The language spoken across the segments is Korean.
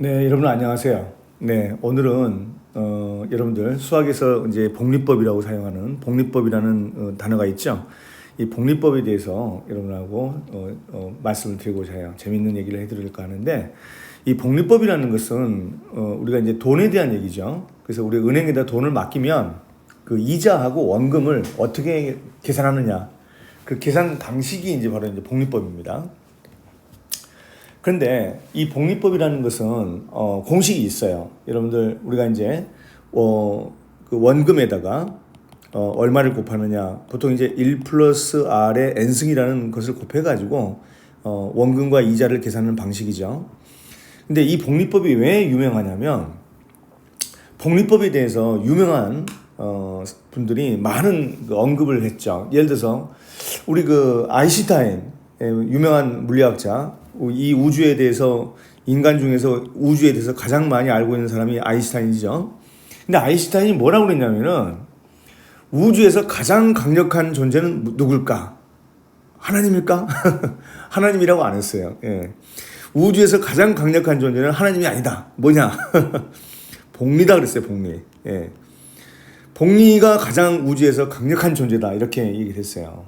네, 여러분 안녕하세요. 네, 오늘은 여러분들 수학에서 이제 복리법이라고 사용하는 복리법이라는 단어가 있죠. 이 복리법에 대해서 여러분하고 말씀을 드리고자 해요. 재밌는 얘기를 해드릴까 하는데 이 복리법이라는 것은 우리가 이제 돈에 대한 얘기죠. 그래서 우리 은행에다 돈을 맡기면 그 이자하고 원금을 어떻게 계산하느냐, 그 계산 방식이 이제 바로 이제 복리법입니다. 그런데 이 복리법이라는 것은 공식이 있어요. 여러분들 우리가 이제 그 원금에다가 얼마를 곱하느냐, 보통 이제 1 플러스 R의 n승이라는 것을 곱해가지고 원금과 이자를 계산하는 방식이죠. 근데 이 복리법이 왜 유명하냐면 복리법에 대해서 유명한 분들이 많은 그 언급을 했죠. 예를 들어서 우리 그 아인슈타인, 유명한 물리학자, 이 우주에 대해서, 인간 중에서 우주에 대해서 가장 많이 알고 있는 사람이 아인슈타인이죠. 근데 아인슈타인이 뭐라고 그랬냐면은 우주에서 가장 강력한 존재는 누굴까? 하나님일까? 하나님이라고 안 했어요. 예. 우주에서 가장 강력한 존재는 하나님이 아니다. 뭐냐? 복리다 그랬어요. 복리. 예. 복리가 가장 우주에서 강력한 존재다. 이렇게 얘기를 했어요.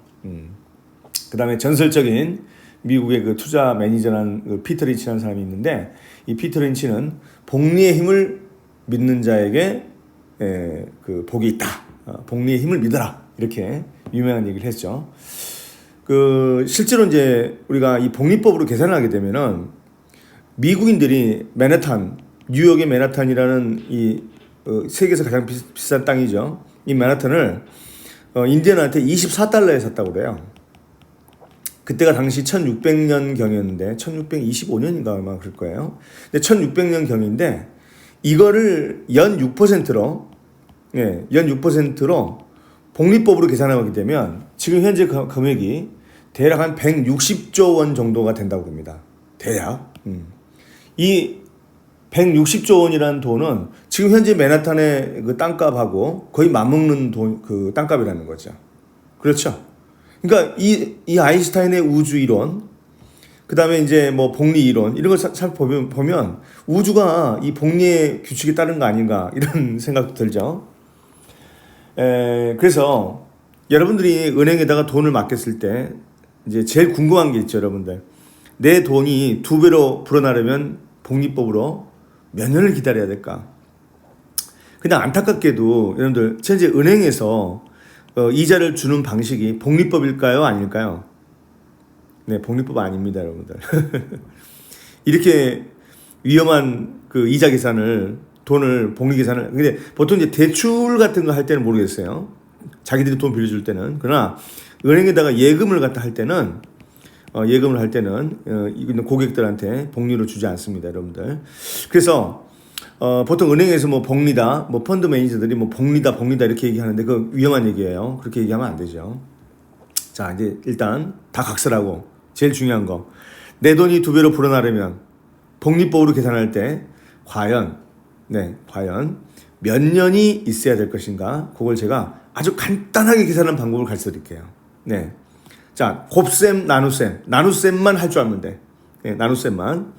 그 다음에 전설적인 미국의 그 투자 매니저라는 그 피터 린치라는 사람이 있는데, 이 피터 린치는 복리의 힘을 믿는 자에게 그 복이 있다. 복리의 힘을 믿어라. 이렇게 유명한 얘기를 했죠. 그 실제로 이제 우리가 이 복리법으로 계산을 하게 되면은 미국인들이 맨하탄, 뉴욕의 맨하탄이라는 이 세계에서 가장 비싼 땅이죠. 이 맨하탄을 인디언한테 24달러에 샀다고 그래요. 그때가 당시 1600년 경이었는데 1625년인가 아마 그럴 거예요. 근데 1600년 경인데 이거를 연 6%로 연 6%로 복리법으로 계산하게 되면 지금 현재 금액이 대략 한 160조 원 정도가 된다고 합니다. 대략. 이 160조 원이라는 돈은 지금 현재 맨하탄의 그 땅값하고 거의 맞먹는 그 땅값이라는 거죠. 그렇죠? 그러니까 이 아인슈타인의 우주 이론, 그 다음에 이제 뭐 복리 이론, 이런 걸 살펴보면 우주가 이 복리의 규칙에 따른 거 아닌가, 이런 생각도 들죠. 그래서 여러분들이 은행에다가 돈을 맡겼을 때 이제 제일 궁금한 게 있죠, 여러분들. 내 돈이 2배로 불어나려면 복리법으로 몇 년을 기다려야 될까? 그냥 안타깝게도 여러분들, 현재 은행에서 이자를 주는 방식이 복리법일까요? 아닐까요? 네, 복리법 아닙니다, 여러분들. 이렇게 위험한 그 이자 계산을, 돈을, 복리 계산을, 근데 보통 이제 대출 같은 거 할 때는 모르겠어요. 자기들이 돈 빌려줄 때는. 그러나 은행에다가 예금을 갖다 할 때는, 예금을 할 때는, 고객들한테 복리로 주지 않습니다, 여러분들. 그래서 보통 은행에서 뭐 복리다, 뭐 펀드 매니저들이 뭐 복리다 이렇게 얘기하는데 그 위험한 얘기예요. 그렇게 얘기하면 안 되죠. 자, 이제 일단 다 각설하고 제일 중요한 거, 내 돈이 2배로 불어나려면 복리법으로 계산할 때 과연 몇 년이 있어야 될 것인가? 그걸 제가 아주 간단하게 계산하는 방법을 가르쳐 드릴게요. 네. 자, 곱셈, 나눗셈만 할 줄 알면 돼. 네, 나눗셈만.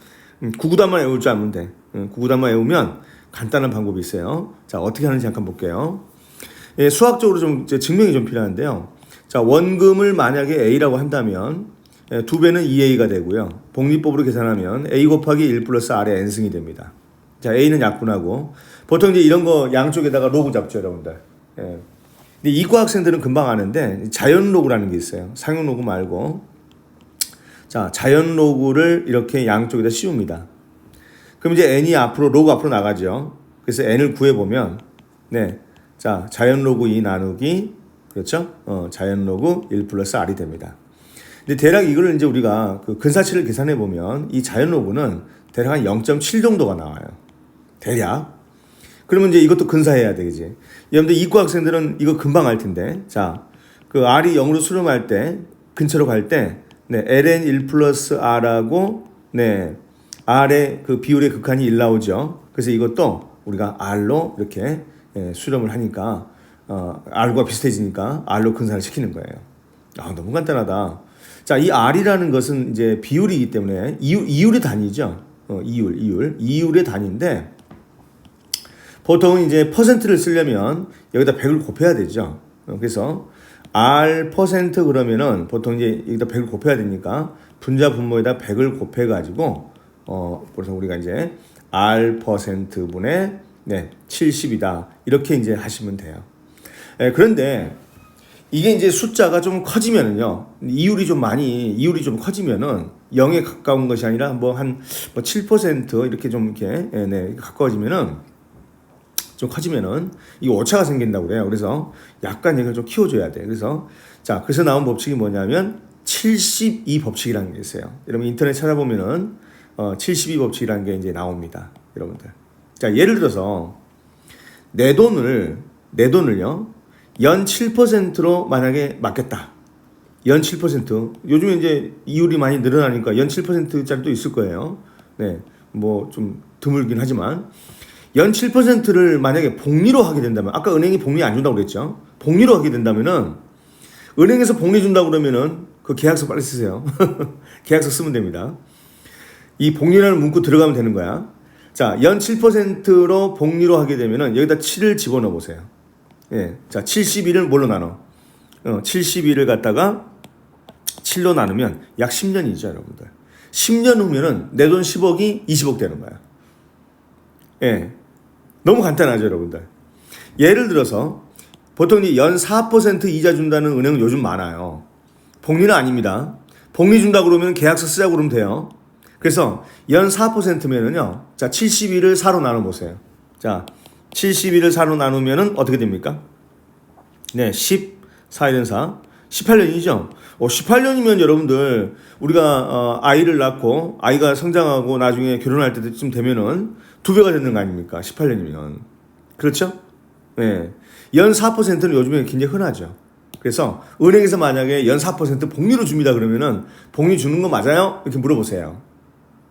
구구단만 외울 줄 알면 돼. 구구단만 외우면 간단한 방법이 있어요. 자, 어떻게 하는지 잠깐 볼게요. 예, 수학적으로 좀 증명이 좀 필요한데요. 자, 원금을 만약에 A라고 한다면 2배는 2A가 되고요. 복리법으로 계산하면 A 곱하기 1 플러스 R의 n승이 됩니다. 자, A는 약분하고, 보통 이제 이런 거 양쪽에다가 로그 잡죠, 여러분들. 예. 근데 이과 학생들은 금방 아는데 자연 로그라는 게 있어요. 상용 로그 말고. 자, 자연 로그를 이렇게 양쪽에다 씌웁니다. 그럼 이제 n이 로그 앞으로 나가죠. 그래서 n을 구해보면, 네. 자, 자연 로그 2 나누기, 그렇죠? 자연 로그 1 플러스 R이 됩니다. 근데 대략 이거를 이제 우리가 그 근사치를 계산해보면 이 자연 로그는 대략 한 0.7 정도가 나와요. 대략. 그러면 이제 이것도 근사해야 되겠지. 여러분들 이과 학생들은 이거 금방 알 텐데. 자, 그 R이 0으로 수렴할 때, 근처로 갈 때, 네, ln 1 플러스 R하고, 네, R의 그 비율의 극한이 1 나오죠. 그래서 이것도 우리가 R로 이렇게 수렴을 하니까, R과 비슷해지니까 R로 근사를 시키는 거예요. 아, 너무 간단하다. 자, 이 R이라는 것은 이제 비율이기 때문에 이율의 단위죠. 이율의 단위인데 보통 이제 퍼센트를 쓰려면 여기다 100을 곱해야 되죠. 그래서 R 퍼센트 그러면은 보통 이제 여기다 100을 곱해야 되니까 분자 분모에다 100을 곱해 가지고 그래서 우리가 이제 R 퍼센트 분의 70이다 이렇게 이제 하시면 돼요. 그런데 이게 이제 숫자가 좀 커지면은요, 이율이 좀 커지면은 0에 가까운 것이 아니라 한 7% 이렇게 좀 이렇게 가까워지면은 좀 커지면은 이게 오차가 생긴다고 그래요. 그래서 약간 이걸 좀 키워줘야 돼. 그래서 나온 법칙이 뭐냐면 72법칙이라는 게 있어요. 여러분 인터넷 찾아보면은 72법칙이라는 게 이제 나옵니다. 여러분들. 자, 예를 들어서 내 돈을요. 연 7%로 만약에 맡겼다. 연 7%. 요즘에 이제 이율이 많이 늘어나니까 연 7%짜리도 있을 거예요. 네. 뭐 좀 드물긴 하지만 연 7%를 만약에 복리로 하게 된다면 아까 은행이 복리 안 준다고 그랬죠. 복리로 하게 된다면은 은행에서 복리 준다고 그러면은 그 계약서 빨리 쓰세요. 계약서 쓰면 됩니다. 이 복리라는 문구 들어가면 되는 거야. 자, 연 7%로 복리로 하게 되면은 여기다 7을 집어넣어 보세요. 예. 자, 71을 뭘로 나눠? 71을 갖다가 7로 나누면 약 10년이죠, 여러분들. 10년 후면은 내 돈 10억이 20억 되는 거야. 예. 너무 간단하죠, 여러분들. 예를 들어서 보통 연 4% 이자 준다는 은행은 요즘 많아요. 복리는 아닙니다. 복리 준다 그러면 계약서 쓰자고 그러면 돼요. 그래서 연 4%면은요. 자, 71을 4로 나눠 보세요. 자, 71을 4로 나누면은 어떻게 됩니까? 네, 10, 4에 4, 18년이죠. 18년이면 여러분들 우리가 아이를 낳고 아이가 성장하고 나중에 결혼할 때쯤 되면은 2배가 되는 거 아닙니까? 18년이면. 그렇죠? 네. 연 4%는 요즘에 굉장히 흔하죠. 그래서 은행에서 만약에 연 4% 복리로 줍니다 그러면은 복리 주는 거 맞아요? 이렇게 물어보세요.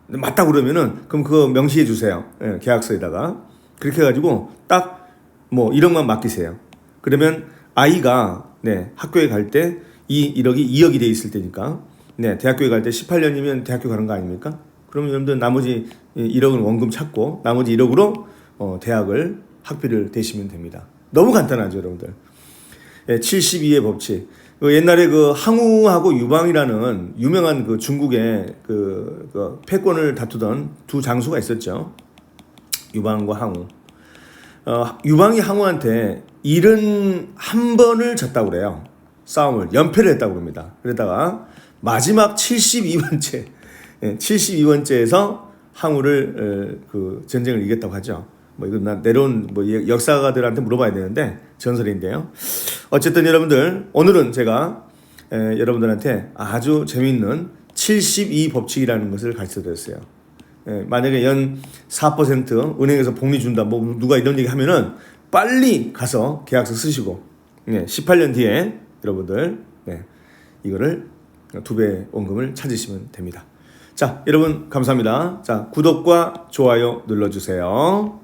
맞다 그러면은 그럼 그거 명시해 주세요. 네, 계약서에다가. 그렇게 해가지고 딱 뭐 1억만 맡기세요. 그러면 아이가 학교에 갈 때 이 1억이 2억이 돼 있을 때니까 대학교에 갈 때 18년이면 대학교 가는 거 아닙니까? 그러면 여러분들 나머지 1억은 원금 찾고 나머지 1억으로 대학을 학비를 대시면 됩니다. 너무 간단하죠, 여러분들. 72의 법칙. 옛날에 그 항우하고 유방이라는 유명한 그 중국의 그 패권을 다투던 두 장수가 있었죠. 유방과 항우. 유방이 항우한테 71번을 졌다고 그래요. 싸움을 연패를 했다고 그럽니다. 그러다가 마지막 72번째에서 항우를 그 전쟁을 이겼다고 하죠. 뭐 이건 내려온 뭐 역사가들한테 물어봐야 되는데 전설인데요. 어쨌든 여러분들 오늘은 제가 여러분들한테 아주 재미있는 72법칙이라는 것을 가르쳐 드렸어요. 만약에 연 4% 은행에서 복리 준다 뭐 누가 이런 얘기 하면은 빨리 가서 계약서 쓰시고 18년 뒤에 여러분들 이거를 2배 원금을 찾으시면 됩니다. 자, 여러분 감사합니다. 자, 구독과 좋아요 눌러주세요.